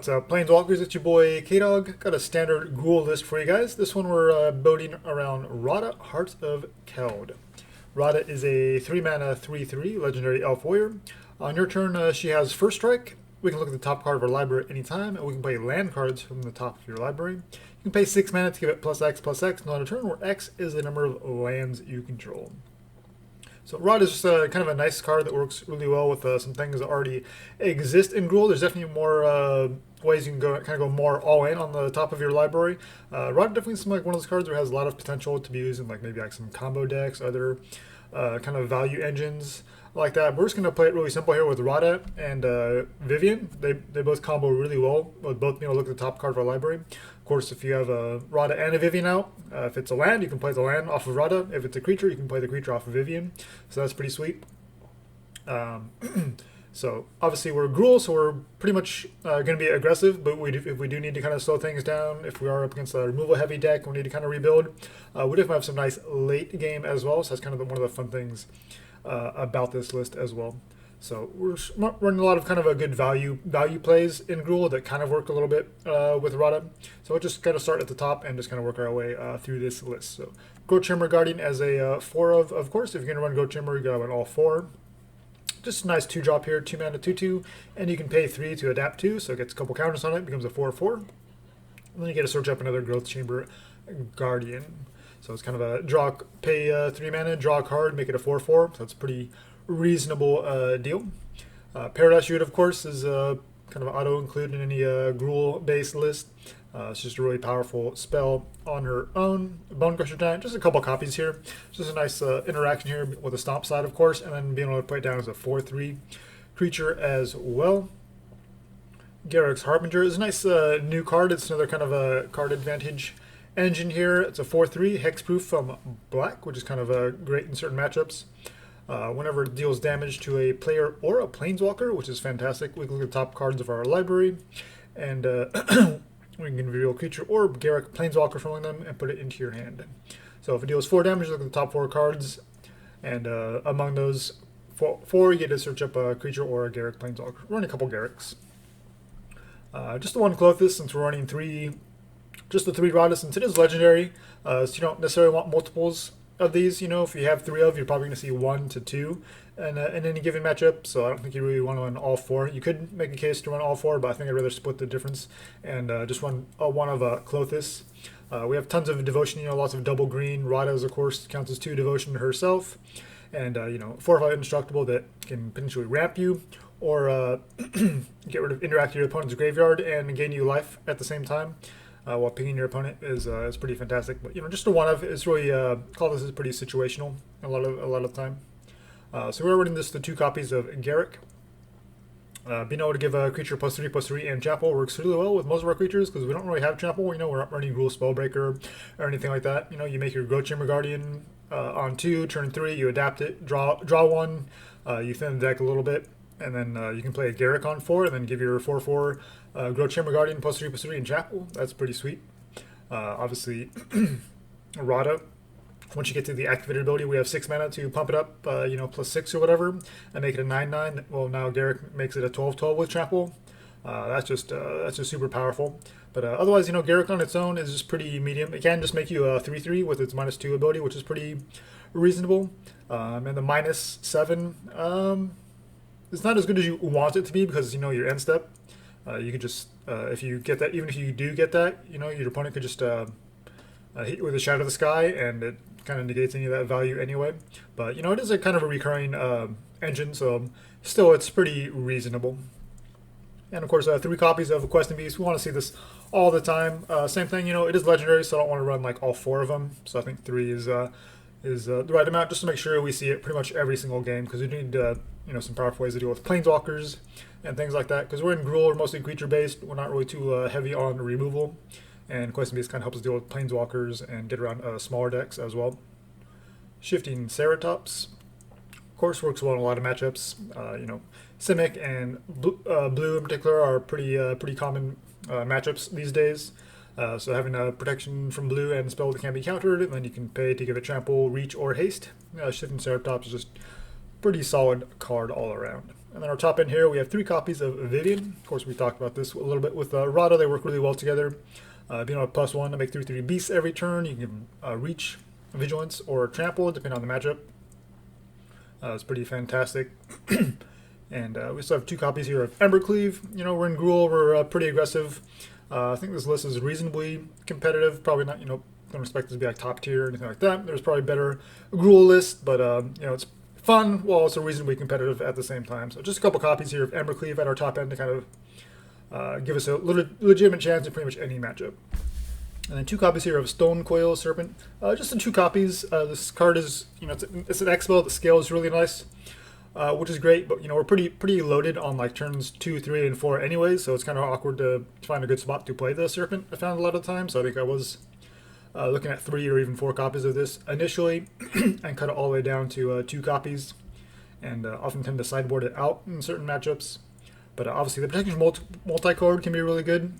What's up, Planeswalkers? It's your boy K-Dog. Got a standard Gruul list for you guys. This one we're building around Radha, Heart of Keld. Radha is a 3-mana 3/3 legendary elf warrior. On your turn, she has first strike. We can look at the top card of our library at any time, and we can play land cards from the top of your library. You can pay 6 mana to give it +X/+X, and on a turn where X is the number of lands you control. So Radha is just kind of a nice card that works really well with some things that already exist in Gruul. There's definitely more ways you can go more all in on the top of your library. Radha definitely seems like one of those cards that has a lot of potential to be used in maybe some combo decks, other kind of value engines like that. We're just going to play it really simple here with Radha and Vivien. They both combo really well with both being able to look at the top card of our library. Of course, if you have a Radha and a Vivien out, if it's a land, you can play the land off of Radha. If it's a creature, you can play the creature off of Vivien. So that's pretty sweet. So obviously we're Gruul, so we're pretty much going to be aggressive, but if we do need to kind of slow things down, if we are up against a removal heavy deck, we need to kind of rebuild. We definitely have some nice late game as well, so that's kind of one of the fun things about this list as well. So we're running a lot of kind of a good value plays in Gruul that kind of work a little bit with Radha. So we'll just kind of start at the top and just kind of work our way through this list. So Growth Guardian as a 4 of course. If you're going to run Growth, you got to run all 4. Just a nice 2-drop here, 2-mana 2/2, and you can pay 3 to adapt 2, so it gets a couple counters on it, becomes a 4/4. And then you get to search up another Growth Guardian. So it's kind of a pay 3 mana, draw a card, make it a 4/4. So it's a pretty reasonable deal. Paradise Druid, of course, is kind of auto-included in any Gruul-based list. It's just a really powerful spell on her own. Bonecrusher Giant, just a couple copies here. Just a nice interaction here with a stomp side, of course, and then being able to play it down as a 4/3 creature as well. Garruk's Harbinger is a nice new card. It's another kind of a card advantage engine here. It's a 4/3 hexproof from black, which is kind of great in certain matchups. Whenever it deals damage to a player or a planeswalker, which is fantastic, we can look at the top cards of our library, and we can reveal a creature or Garruk planeswalker from among them and put it into your hand. So if it deals 4 damage, look at the top 4 cards, and among those 4, you get to search up a creature or a Garruk planeswalker. We're running a couple Garruks. Just the one Klothys, since we're running 3, just the 3 Radha, since it is legendary, so you don't necessarily want multiples of these. If you have 3 of, you're probably going to see 1 to 2 in any given matchup, so I don't think you really want to run all 4. You could make a case to run all 4, but I think I'd rather split the difference and just run one of Klothys. We have tons of devotion, lots of double green. Radha, of course, counts as 2 devotion herself, and 4 or 5 indestructible that can potentially ramp you or get rid of interact with your opponent's graveyard and gain you life at the same time. While pinging your opponent is pretty fantastic, but just a one of it's really Klothys is pretty situational a lot of the time. So we're running the 2 copies of Garruk. Being able to give a creature +3/+3 and Chapel works really well with most of our creatures because we don't really have Chapel. We're not running Gruul Spellbreaker or anything like that. You make your Growth Guardian on 2, turn 3, you adapt it, draw 1, you thin the deck a little bit, and then you can play a Garruk on 4, and then give your 4/4 Growth Guardian +3/+3 and Chapel. That's pretty sweet. Obviously, Radha, once you get to the activated ability, we have 6 mana to pump it up, +6 or whatever, and make it a 9/9. Well, now Garruk makes it a 12/12 with Chapel. That's just super powerful. But otherwise, Garruk on its own is just pretty medium. It can just make you a 3/3 with its -2 ability, which is pretty reasonable. And the -7, it's not as good as you want it to be because your end step. You could just if you get that, even if you do get that, your opponent could just hit you with a Shadow of the Sky, and it kind of negates any of that value anyway. But it is a kind of a recurring engine, so still it's pretty reasonable. And of course, 3 copies of Questing Beast. We want to see this all the time. Same thing, it is legendary, so I don't want to run all 4 of them. So I think 3 is the right amount, just to make sure we see it pretty much every single game, because we need some powerful ways to deal with planeswalkers and things like that. Because we're in Gruul, we're mostly creature based. We're not really too heavy on removal, and Questing Beast kind of helps us deal with planeswalkers and get around smaller decks as well. Shifting Ceratops, of course, works well in a lot of matchups. Simic and Blue in particular are pretty common matchups these days. So having a protection from blue and spell that can be countered, and then you can pay to give it trample, reach, or haste. Shifting Ceratops is just pretty solid card all around. And then our top end here, we have 3 copies of Vivien. Of course, we talked about this a little bit with Radha. They work really well together. Being able to +1 to make 3/3 beasts every turn. You can give them reach, vigilance, or trample, depending on the matchup. It's pretty fantastic. And we still have 2 copies here of Embercleave. You know, we're in Gruul. We're pretty aggressive. I think this list is reasonably competitive. Probably not, you know, don't expect this to be like top tier or anything like that. There's probably better Gruul lists, but you know, it's fun while also reasonably competitive at the same time. So just a couple copies here of Embercleave at our top end to kind of give us a legitimate chance in pretty much any matchup. And then 2 copies here of Stonecoil Serpent. Just in 2 copies. This card is, you know, it's an X spell. The scale is really nice, which is great. But you know, we're pretty loaded on like turns 2, 3, and 4 anyways. So it's kind of awkward to find a good spot to play the Serpent. I found a lot of times. So I think I was looking at 3 or even 4 copies of this initially, and cut it all the way down to 2 copies, and often tend to sideboard it out in certain matchups. But obviously, the protection multi-card can be really good.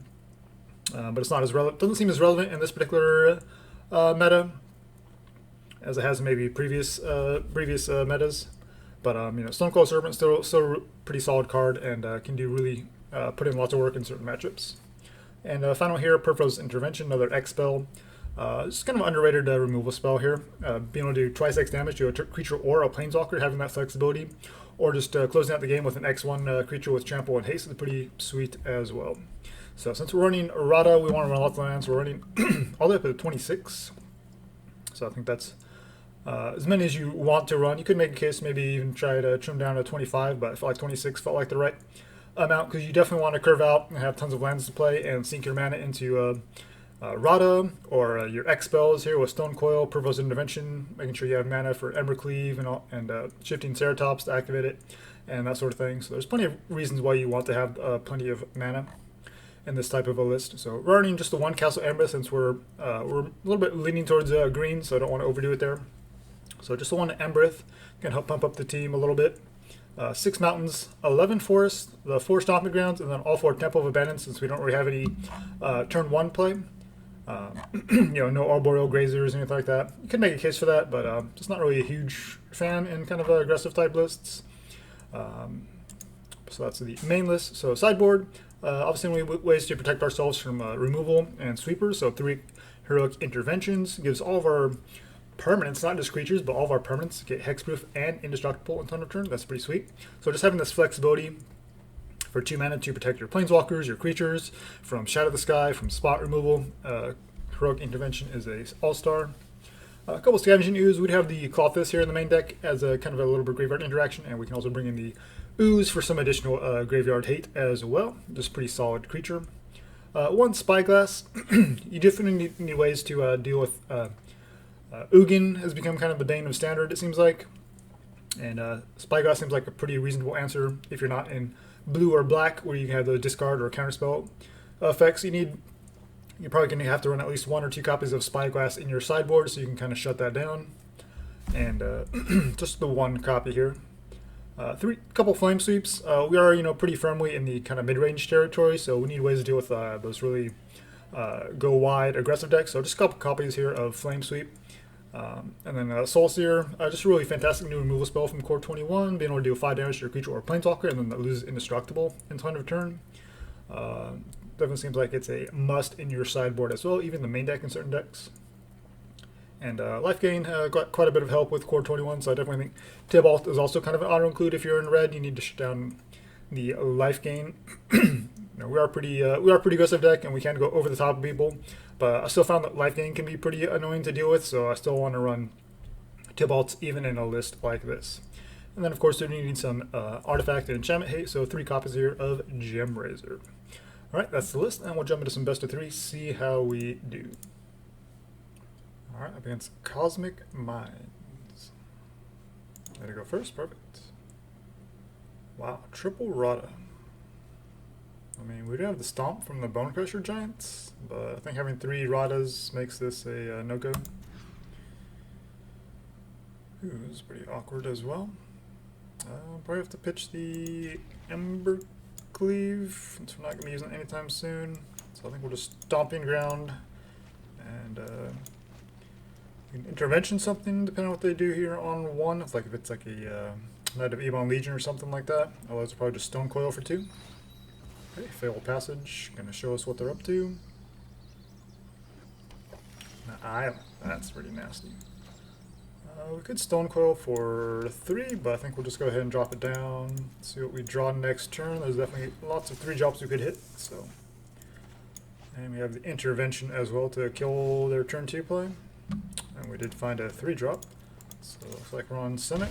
But it's not as relevant. Doesn't seem as relevant in this particular meta as it has in maybe previous metas. But you know, Stonecoil Serpent still pretty solid card, and can do really put in lots of work in certain matchups. And final here, Purphoros Intervention, another X spell. It's kind of an underrated removal spell here. Being able to do twice X damage to a creature or a planeswalker, having that flexibility, or just closing out the game with an X1 creature with trample and haste is pretty sweet as well. So since we're running Radha, we want to run lots of lands. We're running all the way up to 26. So I think that's as many as you want to run. You could make a case, maybe even try to trim down to 25, but I felt like 26 felt like the right amount, because you definitely want to curve out and have tons of lands to play and sink your mana into Radha or your X spells here with Stonecoil, Purphoros Intervention, making sure you have mana for Embercleave and Shifting Ceratops to activate it, and that sort of thing. So there's plenty of reasons why you want to have plenty of mana in this type of a list. So we're running just the 1 Castle Embereth, since we're a little bit leaning towards green, so I don't want to overdo it there. So just the 1 Embereth can help pump up the team a little bit. 6 mountains, 11 forests, the 4 Stomping Grounds, and then all 4 Temple of Abundance, since we don't really have any turn 1 play. You know, no arboreal grazers, anything like that. You could make a case for that, but just not really a huge fan in kind of aggressive type lists. So that's the main list. So sideboard, obviously we have ways to protect ourselves from removal and sweepers. So 3 heroic interventions gives all of our permanents, not just creatures, but all of our permanents get hexproof and indestructible in ton of turn. That's pretty sweet. So just having this flexibility for 2 mana to protect your planeswalkers, your creatures, from Shadow the Sky, from spot removal. Heroic Intervention is a all-star. A couple Scavenging Ooze. We'd have the Klothys here in the main deck as a kind of a little bit graveyard interaction, and we can also bring in the Ooze for some additional graveyard hate as well. Just pretty solid creature. 1 Spyglass. You definitely need ways to deal with Ugin has become kind of the bane of standard, it seems like. And Spyglass seems like a pretty reasonable answer if you're not in blue or black, where you can have the discard or counterspell effects. You're probably going to have to run at least 1 or 2 copies of Spyglass in your sideboard, so you can kind of shut that down. And just the 1 copy here. Couple Flame Sweeps. We are, you know, pretty firmly in the kind of mid-range territory, so we need ways to deal with those really go wide aggressive decks. So just a couple copies here of Flame Sweep. And then Soul Sear, just a really fantastic new removal spell from Core 21, being able to do 5 damage to your creature or planeswalker, and then that loses indestructible in end of turn. Definitely seems like it's a must in your sideboard as well, even the main deck in certain decks. And life gain got quite a bit of help with Core 21, so I definitely think Tibalt is also kind of an auto-include. If you're in red, you need to shut down the life gain. You know, we are pretty aggressive deck, and we can go over the top of people. But I still found that life gain can be pretty annoying to deal with, so I still want to run Tibalts even in a list like this. And then, of course, we need some artifact and enchantment hate, so 3 copies here of Gemrazer. Alright, that's the list, and we'll jump into some best of 3, see how we do. Alright, up against Cosmic Minds. There to go first, perfect. Wow, triple Radha. I mean, we do have the Stomp from the Bonecrusher Giants, but I think having 3 Radhas makes this a no-go. Ooh, this is pretty awkward as well. Probably have to pitch the Embercleave, since we're not going to be using it anytime soon. So I think we'll just Stomping Ground and Intervention something, depending on what they do here on 1. It's like if it's like a Knight of Ebon Legion or something like that. Otherwise, it's probably just Stonecoil for 2. Okay, Fatal Passage, gonna show us what they're up to. Island, that's pretty nasty. We could Stonecoil for 3, but I think we'll just go ahead and drop it down. See what we draw next turn. There's definitely lots of 3-drops we could hit. So, and we have the Intervention as well to kill their turn 2 play. And we did find a 3-drop. So it looks like we're on Cynic.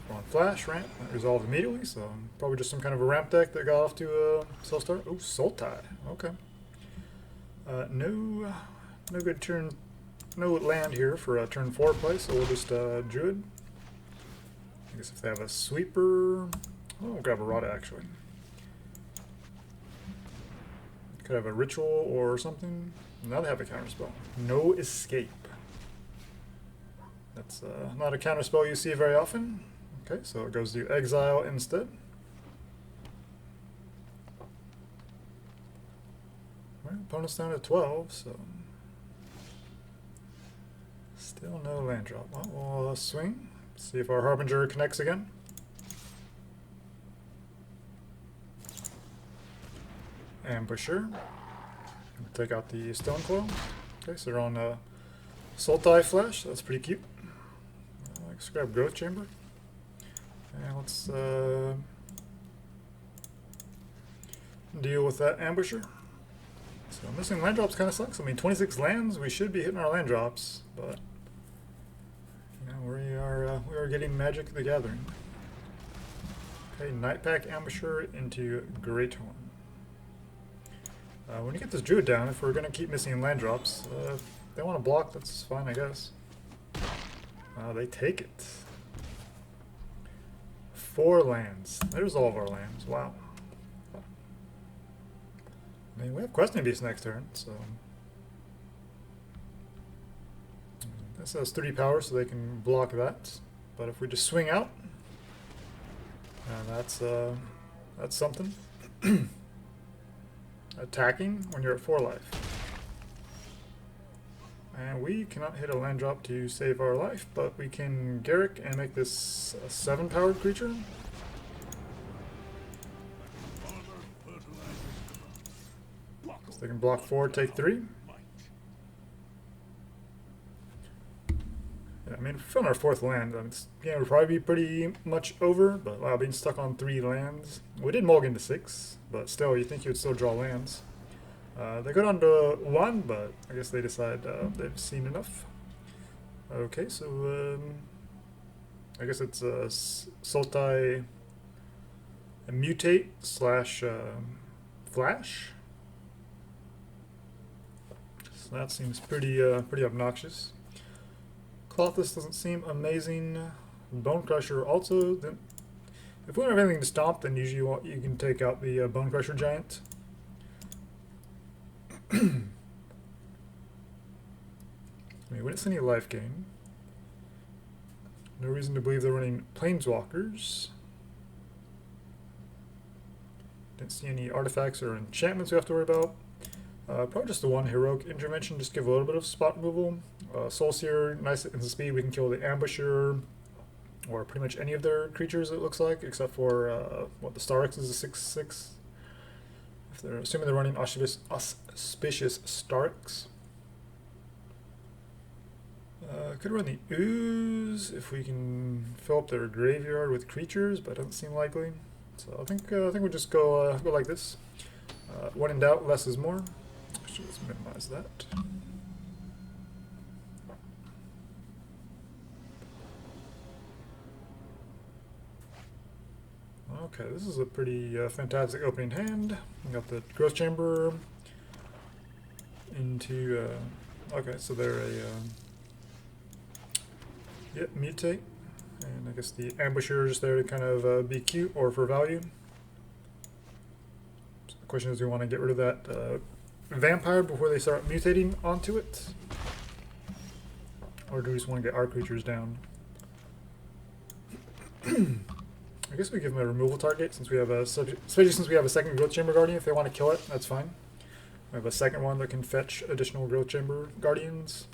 We're on Flash, Ramp. That resolved immediately. So probably just some kind of a ramp deck that got off to a slow start. Ooh, Soul Tie. Okay. No good turn. No land here for a turn 4 play, so we'll just Druid. I guess if they have a sweeper, we'll grab a Radha actually. Could have a ritual or something. Now they have a counterspell. No Escape. That's not a counterspell you see very often. Okay, so it goes to Exile instead. Well, opponent's down to 12, so. Still no land drop. Well, we'll swing. See if our Harbinger connects again. Ambusher. Take out the Stonecoil. Okay, so they're on Soul Tie Flash. That's pretty cute. Let's grab Growth Chamber. And let's deal with that Ambusher. So missing land drops kind of sucks. I mean, 26 lands, we should be hitting our land drops, but we are getting Magic the Gathering. Okay, Nightpack Ambusher into Great Horn. When you get this Druid down, if we're going to keep missing land drops, if they want to block, that's fine, I guess. They take it. 4 lands. There's all of our lands. Wow. I mean, we have Questing Beast next turn, so. This has 3 power, so they can block that. But if we just swing out, that's something. Attacking when you're at 4 life. And we cannot hit a land drop to save our life, but we can Garruk and make this a 7-powered creature. So they can block 4, take 3. Yeah, I mean, if we're on our 4th land, it's would probably be pretty much over, but wow, being stuck on 3 lands. We did mulligan to 6, but still, you think you would still draw lands. They go down to 1, but I guess they decide they've seen enough. Okay, so I guess it's Soul Tie Mutate slash Flash. So that seems pretty obnoxious. Klothys doesn't seem amazing. Bonecrusher also. If we don't have anything to stomp, then usually you can take out the Bonecrusher Giant. I mean, when it's any life gain, no reason to believe they're running Planeswalkers. Didn't see any artifacts or enchantments we have to worry about. Probably just the 1 Heroic Intervention, just give a little bit of spot removal. Soul Sear, nice instant speed, we can kill the Ambusher, or pretty much any of their creatures it looks like, except for, the Star X is a 6/6. If they're assuming they're running Auspicious Starks. Could run the Ooze if we can fill up their graveyard with creatures, but it doesn't seem likely. So I think we'll just go like this. When in doubt, less is more. Actually, let's minimize that. Okay, this is a pretty fantastic opening hand. We got the Growth Chamber into. Okay, so they're a mutate, and I guess the Ambusher is there to kind of be cute or for value. So the question is, do we want to get rid of that vampire before they start mutating onto it, or do we just want to get our creatures down? I guess we give them a removal target since we have a subject, especially since we have a second Growth Chamber Guardian. If they want to kill it, that's fine. We have a second one that can fetch additional Growth Chamber Guardians.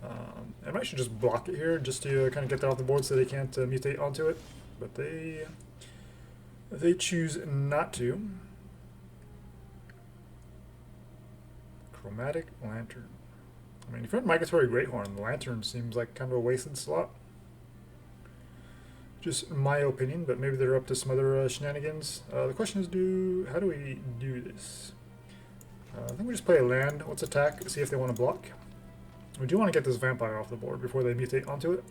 I might should just block it here just to kind of get that off the board so they can't mutate onto it. But they choose not to. Chromatic Lantern. I mean, if you're in Migratory Greathorn, the Lantern seems like kind of a wasted slot. Just my opinion, but maybe they're up to some other shenanigans. The question is, how do we do this? I think we just play a land. Let's attack, see if they want to block. We do want to get this vampire off the board before they mutate onto it.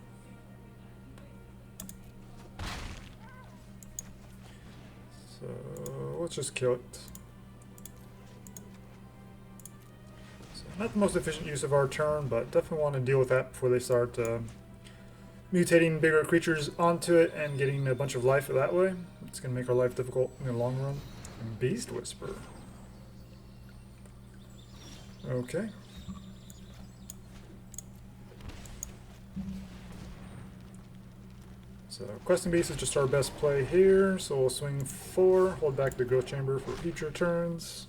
So let's just kill it. So not the most efficient use of our turn, but definitely want to deal with that before they start mutating bigger creatures onto it and getting a bunch of life that way. It's going to make our life difficult in the long run. Beast Whisper. Okay. So Questing Beast is just our best play here, so we'll swing 4, hold back the Growth Chamber for future turns.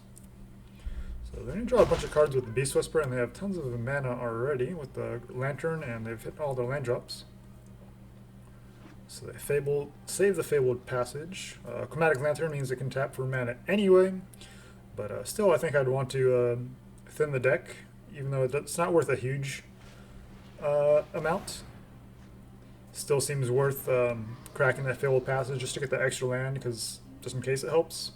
So they're going to draw a bunch of cards with the Beast Whisper, and they have tons of mana already with the Lantern, and they've hit all their land drops. So they save the Fabled Passage. Chromatic Lantern means it can tap for mana anyway, but still I think I'd want to thin the deck, even though it's not worth a huge amount. Still seems worth cracking that Fabled Passage just to get the extra land, because just in case it helps.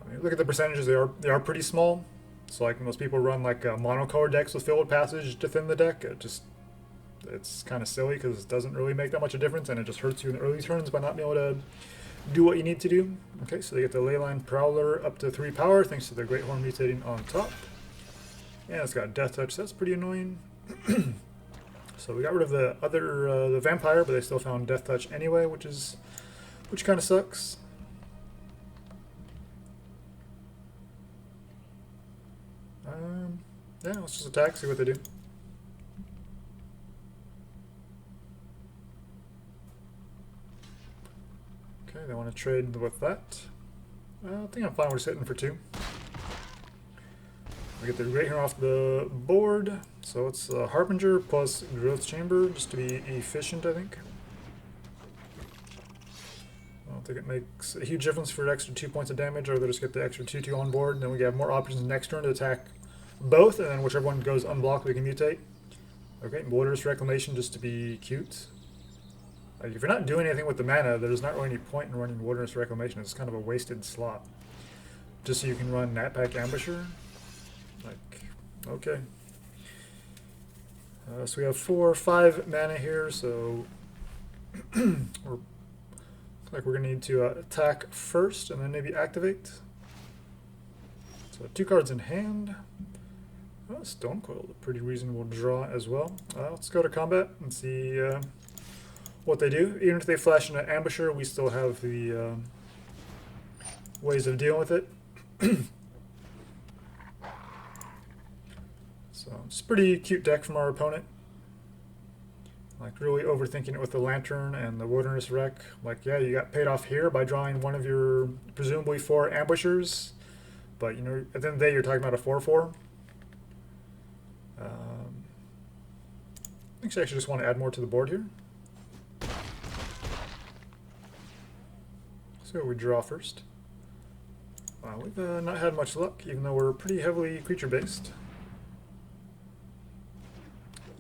I mean, look at the percentages; they are pretty small. So like most people run like monocolor decks with Fabled Passage to thin the deck. It's kind of silly because it doesn't really make that much of a difference, and it just hurts you in the early turns by not being able to do what you need to do. Okay, so they get the Leyline Prowler up to 3 power thanks to the Greathorn mutating on top. And it's got Death Touch, so that's pretty annoying. So we got rid of the other the vampire, but they still found Death Touch anyway, which kind of sucks. Yeah, let's just attack, see what they do. Okay, they want to trade with that. I think I'm fine with just hitting for 2. We get the Greathorn off the board, so it's Harbinger plus Growth Chamber, just to be efficient, I think. I don't think it makes a huge difference for an extra 2 points of damage, or they'll just get the extra 2/2 on board, and then we have more options next turn to attack both, and then whichever one goes unblocked, we can mutate. Okay, Wilderness Reclamation just to be cute. Like, if you're not doing anything with the mana, there's not really any point in running Wilderness Reclamation. It's kind of a wasted slot. Just so you can run Knappack Ambusher. Like, okay. So we have 4 or 5 mana here, so we're going to need to attack first and then maybe activate. So 2 cards in hand. Stonecoil, a pretty reasonable draw as well. Let's go to combat and see what they do. Even if they flash into Ambusher, we still have the ways of dealing with it. So it's a pretty cute deck from our opponent. Like, really overthinking it with the Lantern and the Wilderness Wreck. Like, yeah, you got paid off here by drawing one of your presumably 4 ambushers, but you know, at the end of the day, you're talking about a 4/4. I think I actually just want to add more to the board here. So we draw first. We've not had much luck, even though we're pretty heavily creature-based.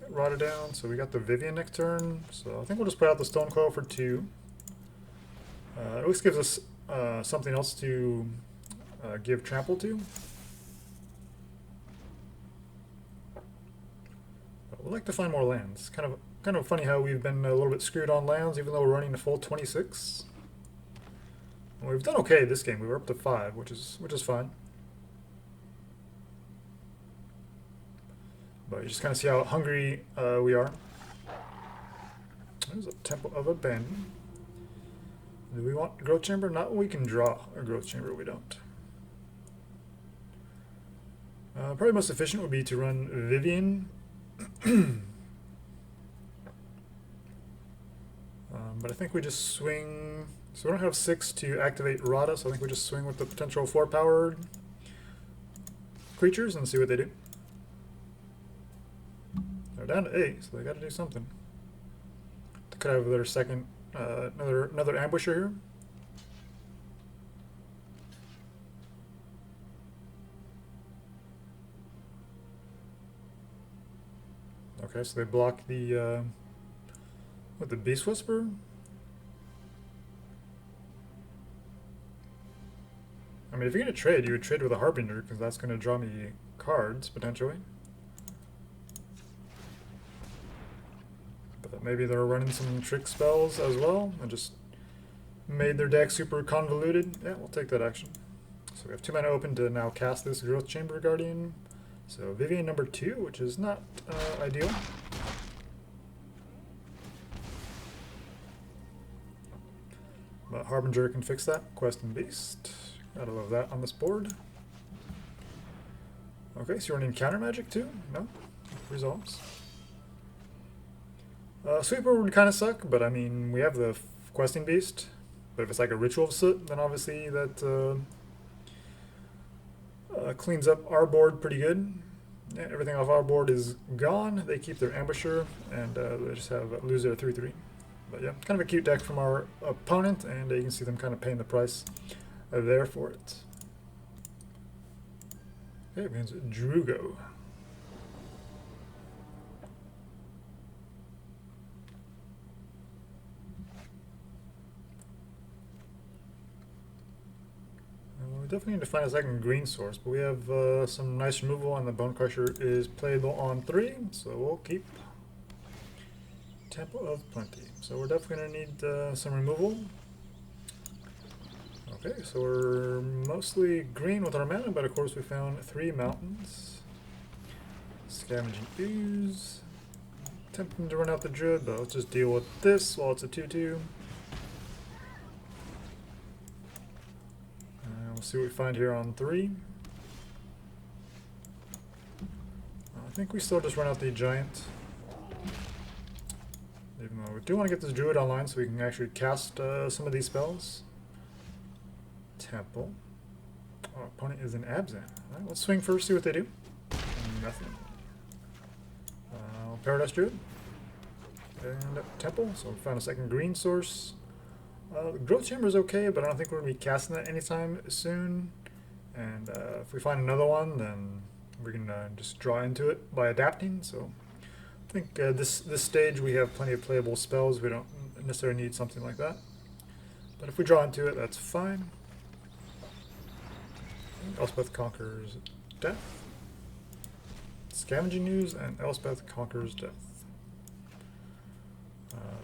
Radha down, so we got the Vivien next turn. So I think we'll just put out the Stonecoil for 2. It at least gives us something else to give trample to. But we'd like to find more lands. Kind of funny how we've been a little bit screwed on lands, even though we're running a full 26. And we've done okay this game. We were up to 5, which is fine. But you just kind of see how hungry we are. There's a Temple of Abandon. Do we want Growth Chamber? Not when we can draw a Growth Chamber, we don't. Probably most efficient would be to run Vivien. But I think we just swing. So we don't have 6 to activate Radha, so I think we just swing with the potential 4-powered creatures and see what they do. They're down to 8, so they got to do something. They could have their second, another ambusher here. Okay, so they block the what, the Beast Whisperer? I mean, if you're gonna trade, you would trade with a Harbinger because that's gonna draw me cards potentially. But maybe they're running some trick spells as well and just made their deck super convoluted. Yeah, we'll take that action. So we have 2 mana open to now cast this Growth Chamber Guardian. So Vivien number 2, which is not ideal. But Harbinger can fix that. Quest and Beast. Gotta love that on this board. Okay, so you're running counter magic too? No? Resolves. Sweeper would kind of suck, but I mean, we have the Questing Beast. But if it's like a Ritual of Soot, then obviously that cleans up our board pretty good. Yeah, everything off our board is gone. They keep their Ambusher, and they just have lose their 3/3. But yeah, kind of a cute deck from our opponent, and you can see them kind of paying the price there for it. Okay, it means Drugo. We definitely need to find a second green source, but we have some nice removal, and the Bonecrusher is playable on 3, so we'll keep Temple of Plenty. So we're definitely going to need some removal. Okay, so we're mostly green with our mana, but of course we found 3 mountains. Scavenging Ooze. Tempting to run out the Druid, but let's just deal with this while it's a 2/2. We'll see what we find here on 3. I think we still just run out the Giant. Even though we do want to get this Druid online so we can actually cast some of these spells. Temple. Our opponent is an Abzan. Alright, let's swing first, see what they do. Nothing. Paradise Druid. And Temple, so we found a second green source. The Growth Chamber is okay, but I don't think we're going to be casting that anytime soon. And if we find another one, then we can just draw into it by adapting. So I think this stage we have plenty of playable spells. We don't necessarily need something like that. But if we draw into it, that's fine. Elspeth Conquers Death. Scavenging Ooze and Elspeth Conquers Death.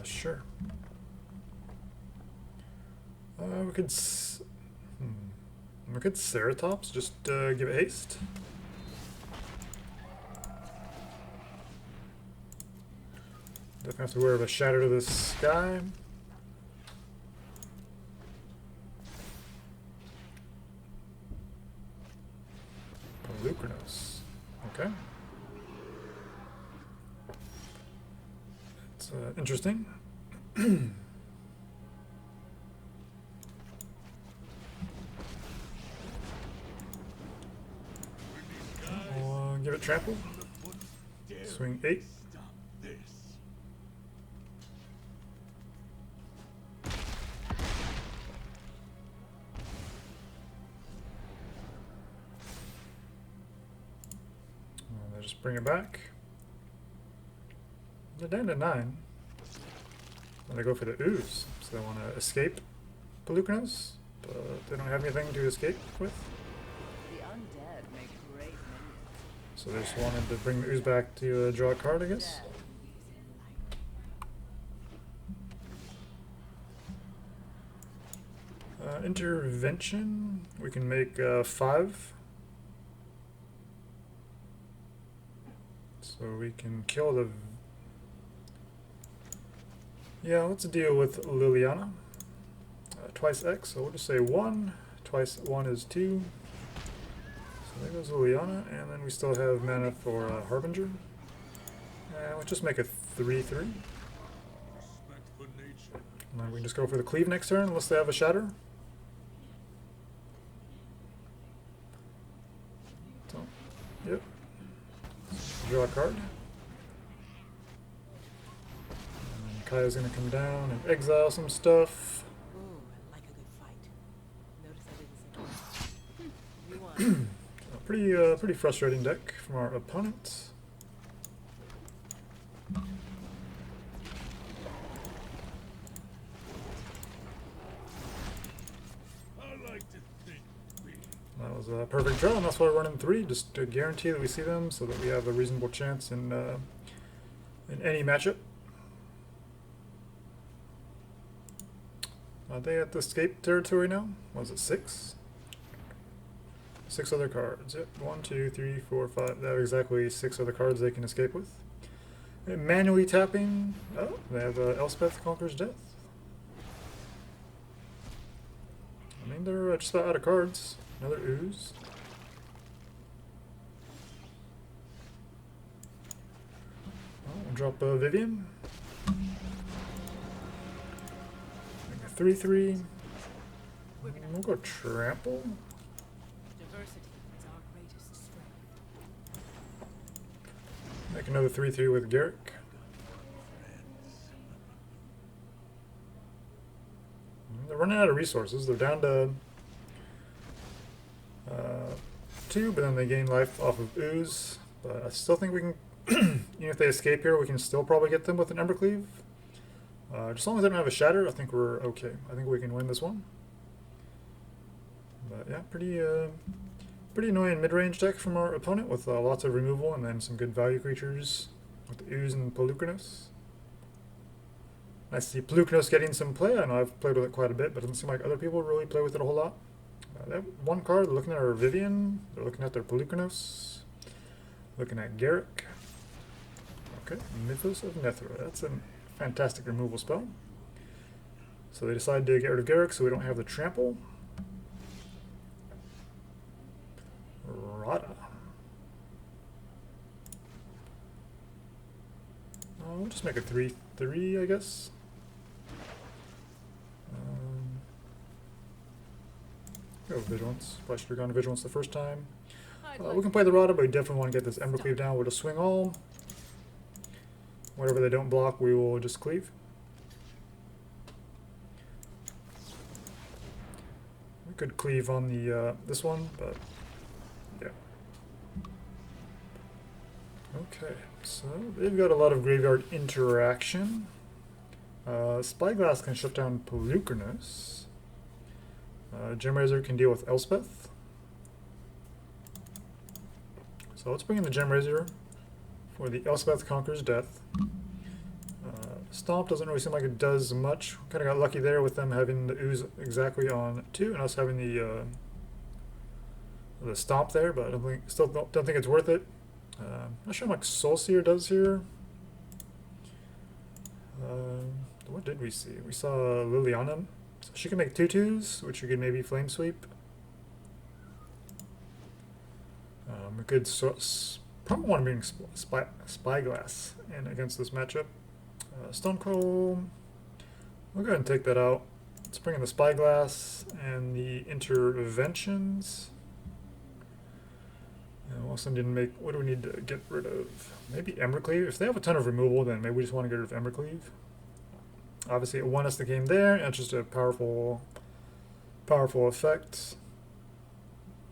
Sure. We could Ceratops, just give it haste. Definitely have to wear a Shatter to the Sky. Lucranos. Okay. It's interesting. We'll give it trample. Swing 8. Just bring it back. They're down to 9. And they go for the Ooze. So they want to escape Pelucanos, but they don't have anything to escape with. The undead make great minions. So they just wanted to bring the Ooze back to draw a card, I guess. Intervention. We can make 5. So we can kill the... Yeah, let's deal with Liliana. Twice X, so we'll just say 1. Twice 1 is 2. So there goes Liliana, and then we still have mana for Harbinger. And we'll just make a 3/3. And then we can just go for the Cleave next turn, unless they have a Shatter. So, yep. Draw a card. Kaya's gonna come down and exile some stuff. Ooh, I like a good fight. Notice I didn't say you won. Pretty frustrating deck from our opponent. That was a perfect draw, and that's why we're running 3, just to guarantee that we see them, so that we have a reasonable chance in any matchup. Are they at the escape territory now? Was it 6? 6 other cards. Yep. 1, 2, 3, 4, 5. They have exactly 6 other cards they can escape with. And manually tapping. Oh, they have Elspeth Conquers Death. I mean, they're just about out of cards. Another Ooze. Oh, we'll drop Vivien. 3/3. We'll go Trample. Diversity is our greatest strength. Make another 3/3 with Garruk. They're running out of resources. They're down to 2, but then they gain life off of Ooze. But I still think we can, even if they escape here, we can still probably get them with an Embercleave. Just as long as they don't have a Shatter, I think we're okay. I think we can win this one. But yeah, pretty annoying mid-range deck from our opponent with lots of removal and then some good value creatures with the Ooze and Purphoros. Nice to see Purphoros getting some play. I know I've played with it quite a bit, but it doesn't seem like other people really play with it a whole lot. They have one card. They're looking at our Vivien. They're looking at their Purphoros. Looking at Garruk. Okay, Mythos of Nethra. That's a fantastic removal spell. So they decide to get rid of Garruk so we don't have the trample. Radha. We'll just make a 3/3, I guess. Go Vigilance. Probably should have gone to Vigilance the first time. We can play the Radha, but we definitely want to get this Embercleave down. We'll just swing all. Whatever they don't block, we will just cleave. We could cleave on the this one, but yeah. Okay, so they've got a lot of graveyard interaction. Spyglass can shut down Purphoros. Gemrazer can deal with Elspeth. So let's bring in the Gemrazer for the Elspeth Conquers Death. Stomp doesn't really seem like it does much. Kind of got lucky there with them having the Ooze exactly on 2 and us having the Stomp there, but I still don't think it's worth it. Not sure how much Soul Sear does here. What did we see? We saw Liliana. So she can make 2/2s, which you could maybe Flame Sweep. We could probably want to bring Spyglass in against this matchup. Stonecoil, we'll go ahead and take that out. Let's bring in the Spyglass and the Interventions. And also didn't make. What do we need to get rid of? Maybe Embercleave. If they have a ton of removal, then maybe we just want to get rid of Embercleave. Obviously, it won us the game there. It's just a powerful effect.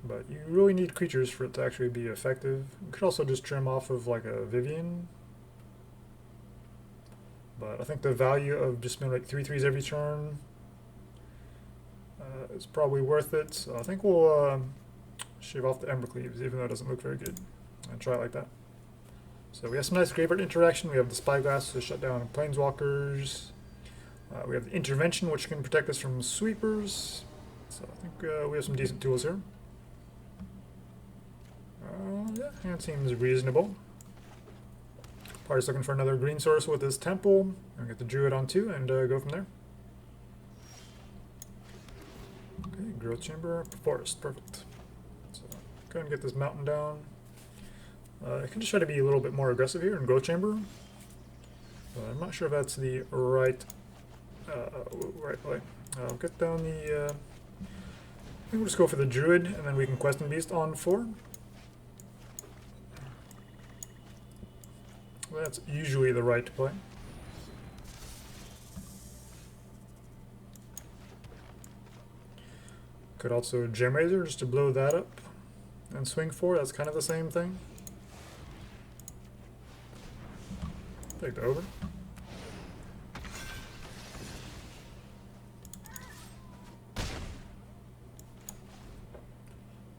But you really need creatures for it to actually be effective. You could also just trim off of like a Vivien. But I think the value of just being like 3/3s every turn is probably worth it. So I think we'll shave off the Embercleaves, even though it doesn't look very good. And try it like that. So we have some nice graveyard interaction. We have the Spyglass to shut down Planeswalkers. We have the Intervention, which can protect us from sweepers. So I think we have some decent tools here. Yeah, hand seems reasonable. Party's looking for another green source with his temple. And get the Druid on 2 and go from there. Okay, Growth Chamber, Forest, perfect. So go ahead and get this mountain down. I can just try to be a little bit more aggressive here in Growth Chamber. But I'm not sure if that's the right play. Get down the. I think we'll just go for the Druid, and then we can Quest and Beast on 4. That's usually the right play. Could also Gemrazer just to blow that up and swing 4. That's kind of the same thing. Take the over.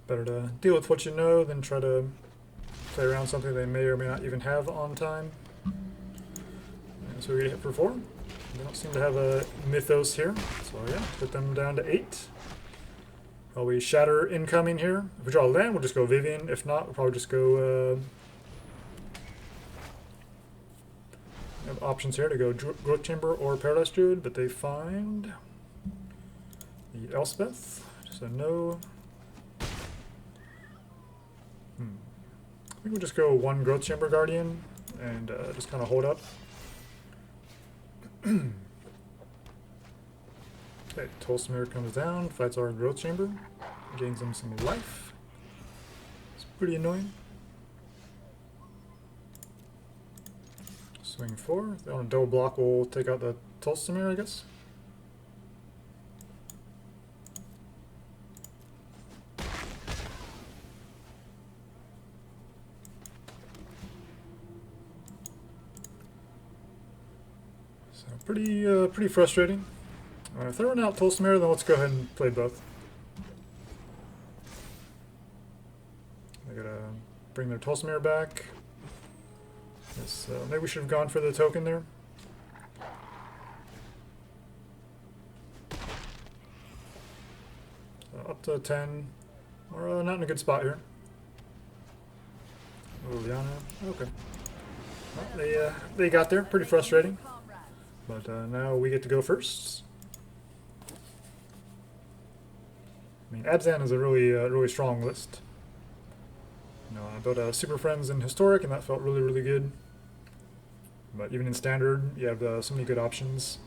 Better to deal with what you know than try to play around something they may or may not even have on time. And so we hit for 4. They don't seem to have a Mythos here, so yeah, put them down to 8. While we shatter incoming here. If we draw a land, we'll just go Vivien. If not, we'll probably just go. We have options here to go Growth Chamber or Paradise Druid, but they find the Elspeth. Just a no. I think we'll just go 1 Growth Chamber Guardian and just kind of hold up. Okay, Tolsmere comes down, fights our Growth Chamber, gains them some life. It's pretty annoying. Swing 4. If they want a double block, we'll take out the Tolsmere, I guess. So pretty frustrating. If they're running out Tolsmere, then let's go ahead and play both. They gotta bring their Tolsmere back. Yes, maybe we should have gone for the token there. So up to 10. We're not in a good spot here. Oh, Liana. Okay. Well, they got there. Pretty frustrating. But now we get to go first. I mean, Abzan is a really strong list. You know, I built Super Friends in Historic, and that felt really good. But even in Standard, you have so many good options.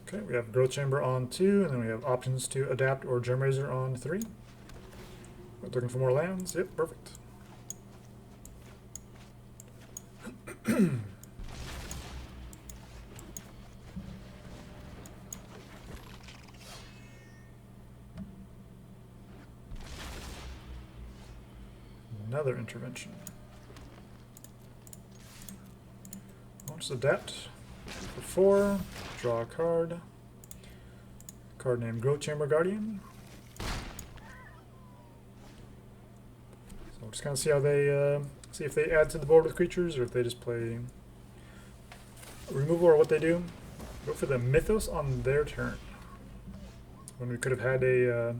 Okay, we have Growth Chamber on 2, and then we have options to Adapt or Gemrazer on 3. We're looking for more lands. Yep, perfect. Another intervention. I'll just adapt for 4, draw a card. Card named Growth Chamber Guardian. So we'll just kind of see how they see if they add to the board with creatures or if they just play removal or what they do. Go for the Mythos on their turn. When we could have had a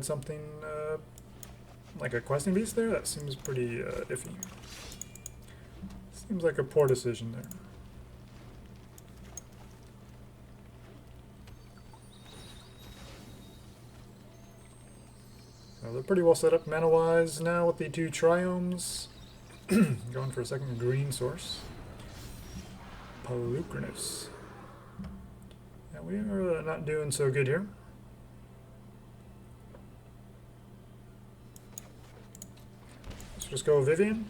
something like a Questing Beast there, that seems pretty iffy. Seems like a poor decision there. So they're pretty well set up mana-wise now with the 2 Triomes. Going for a second green source. Palukranos. Yeah, we are not doing so good here. Let's just go Vivien.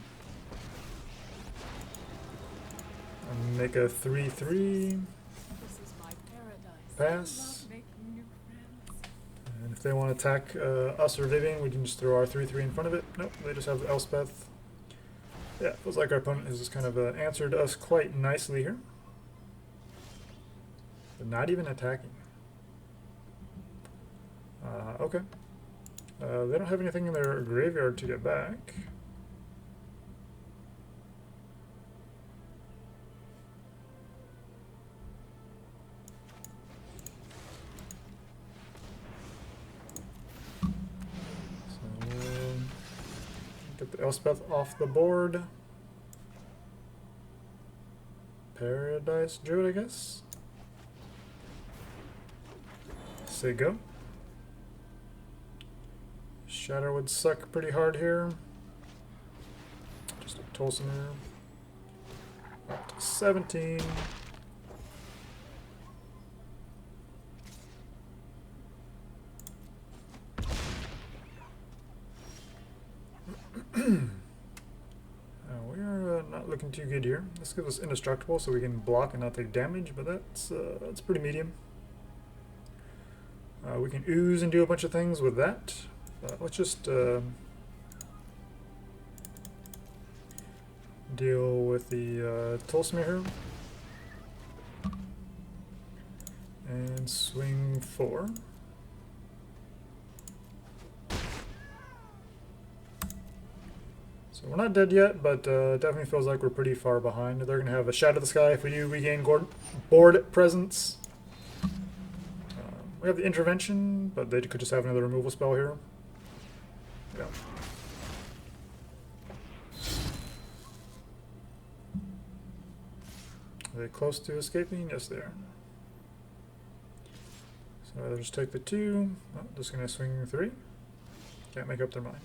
And make a 3/3. Pass. And if they want to attack us or Vivien, we can just throw our 3/3 in front of it. Nope, they just have Elspeth. Yeah, feels like our opponent has just kind of answered us quite nicely here. But not even attacking. Okay. They don't have anything in their graveyard to get back. Get the Elspeth off the board. Paradise Druid, I guess. Say go. Shatter would suck pretty hard here. Just a Tolsmere. Up to 17. We are not looking too good here. This gives us indestructible, so we can block and not take damage, but that's pretty medium. We can ooze and do a bunch of things with that. Let's just deal with the Tolsmere here. And swing 4. So we're not dead yet, but definitely feels like we're pretty far behind. They're going to have a Shadow of the Sky if we do regain board presence. We have the Intervention, but they could just have another removal spell here. Yeah. Are they close to escaping? Yes, they are. So they'll just take the 2. Oh, just going to swing 3. Can't make up their mind.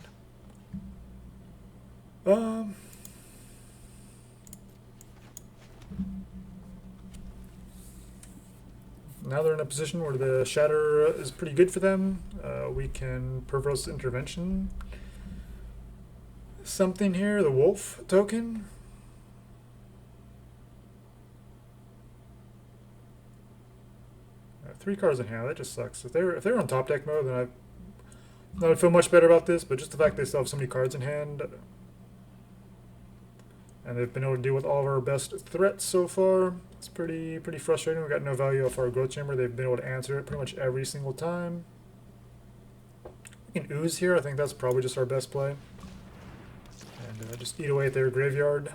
Now they're in a position where the Shatter is pretty good for them. We can Purphoros Intervention something here, the Wolf token. Three cards in hand, that just sucks. If they were on top deck mode, then I would feel much better about this, but just the fact they still have so many cards in hand, and they've been able to deal with all of our best threats so far, it's pretty frustrating. We've got no value off our Growth Chamber. They've been able to answer it pretty much every single time. We can Ooze here. I think that's probably just our best play. And just eat away at their graveyard.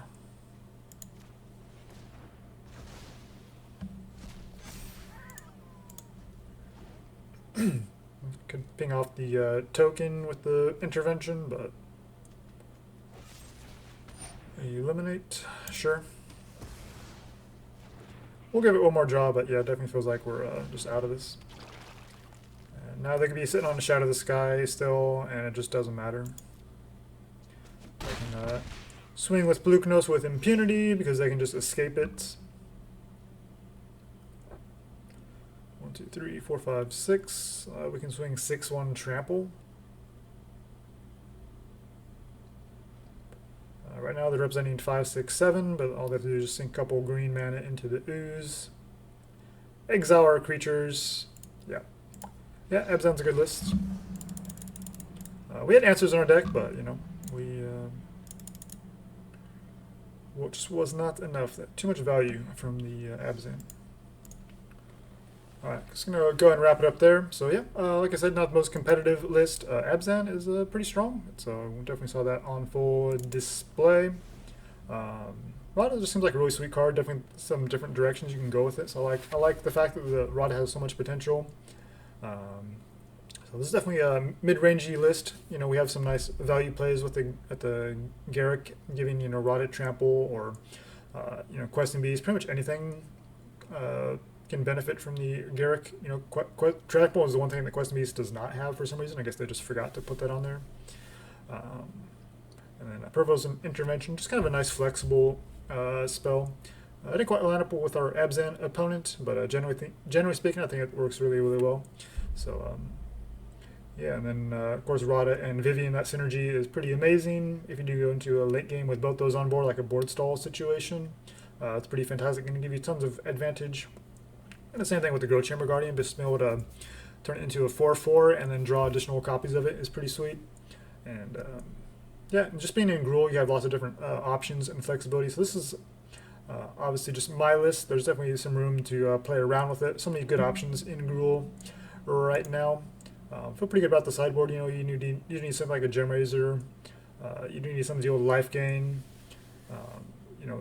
Could ping off the token with the intervention, but eliminate, sure. We'll give it one more draw, but yeah, it definitely feels like we're just out of this. And now they could be sitting on the Shadow of the Sky still, and it just doesn't matter. They can swing with Blukenos with impunity because they can just escape it. 1, 2, 3, 4, 5, 6. We can swing 6/1 trample. Right now they're representing 5, 6, 7, but all they have to do is just sink a couple green mana into the Ooze. Exile our creatures. Yeah. Yeah, Abzan's a good list. We had answers in our deck, but, you know, just was not enough. Too much value from the Abzan. Alright, just going to go ahead and wrap it up there. So yeah, like I said, not the most competitive list. Abzan is pretty strong, so we definitely saw that on full display. Radha just seems like a really sweet card. Definitely some different directions you can go with it. So I like the fact that the Radha has so much potential. So this is definitely a mid-rangey list. You know, we have some nice value plays with the Garruk, giving Radha trample or Questing Beast, pretty much anything. Can benefit from the Garruk. Trample is the one thing that Questing Beast does not have for some reason. I guess they just forgot to put that on there. And then Purphoros Intervention, just kind of a nice flexible spell. I didn't quite line up with our Abzan opponent, but generally speaking, I think it works really, really well. So yeah, and then of course Radha and Vivien, that synergy is pretty amazing. If you do go into a late game with both those on board, like a board stall situation, it's pretty fantastic. Going to give you tons of advantage. And the same thing with the Growth Chamber Guardian, just being able to turn it into a 4/4 and then draw additional copies of it is pretty sweet. And yeah, and just being in Gruul, you have lots of different options and flexibility. So this is obviously just my list. There's definitely some room to play around with it. So many good options in Gruul right now. Feel pretty good about the sideboard. You need something like a Gemrazer. You do need something to deal with life gain.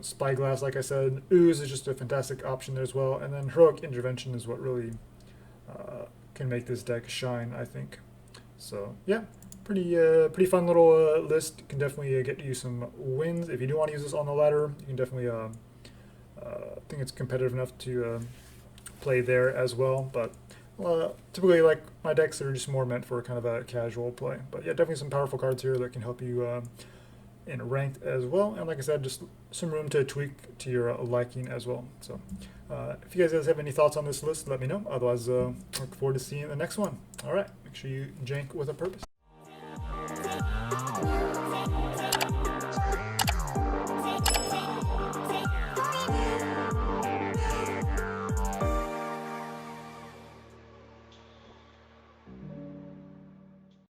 Spyglass, like I said. Ooze is just a fantastic option there as well. And then Heroic Intervention is what really can make this deck shine, I think. So, yeah, pretty fun little list. Can definitely get you some wins. If you do want to use this on the ladder, you can definitely think it's competitive enough to play there as well. But typically, like my decks, are just more meant for kind of a casual play. But yeah, definitely some powerful cards here that can help you in ranked as well. And like I said, just some room to tweak to your liking as well. So if you guys have any thoughts on this list, let me know. Otherwise, look forward to seeing the next one. All right, make sure you jank with a purpose.